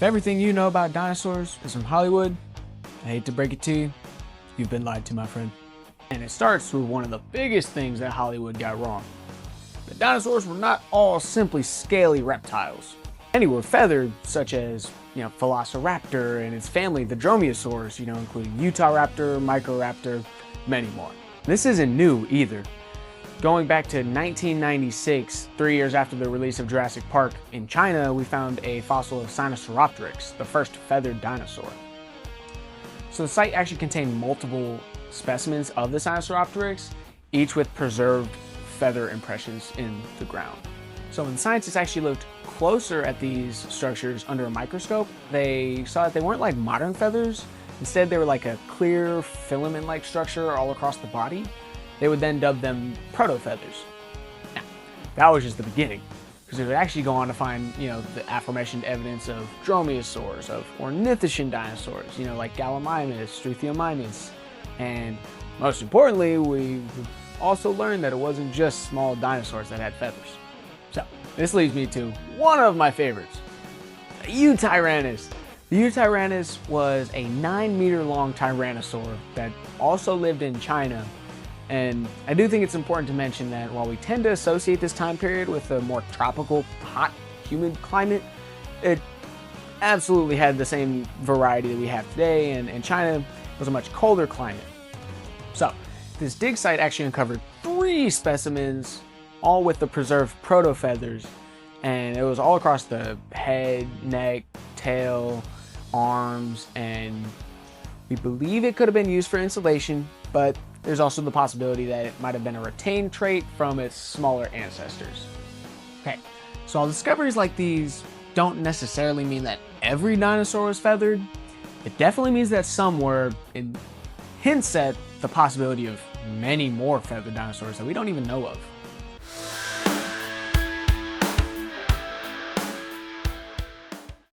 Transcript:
If everything you know about dinosaurs is from Hollywood, I hate to break it to you, you've been lied to, my friend. And it starts with one of the biggest things that Hollywood got wrong. The dinosaurs were not all simply scaly reptiles. Many were feathered, such as, Velociraptor and its family, the Dromaeosaurs, including Utahraptor, Microraptor, many more. This isn't new either. Going back to 1996, 3 years after the release of Jurassic Park in China, we found a fossil of Sinosauropteryx, the first feathered dinosaur. So the site actually contained multiple specimens of the Sinosauropteryx, each with preserved feather impressions in the ground. So when scientists actually looked closer at these structures under a microscope, they saw that they weren't like modern feathers. Instead, they were like a clear filament-like structure all across the body. They would then dub them Proto Feathers. Now, that was just the beginning, because they would actually go on to find, the aforementioned evidence of Dromaeosaurs, of ornithischian dinosaurs, like Gallimimus, Struthiomimus, and most importantly, we also learned that it wasn't just small dinosaurs that had feathers. So, this leads me to one of my favorites, the Utyrannis. The Utyrannis was a 9-meter long tyrannosaur that also lived in China. And I do think it's important to mention that while we tend to associate this time period with a more tropical, hot, humid climate, it absolutely had the same variety that we have today, and China was a much colder climate. So, this dig site actually uncovered 3 specimens, all with the preserved proto feathers, and it was all across the head, neck, tail, arms, and we believe it could have been used for insulation, but there's also the possibility that it might have been a retained trait from its smaller ancestors. Okay, so while discoveries like these don't necessarily mean that every dinosaur was feathered, it definitely means that some were, and hints at the possibility of many more feathered dinosaurs that we don't even know of.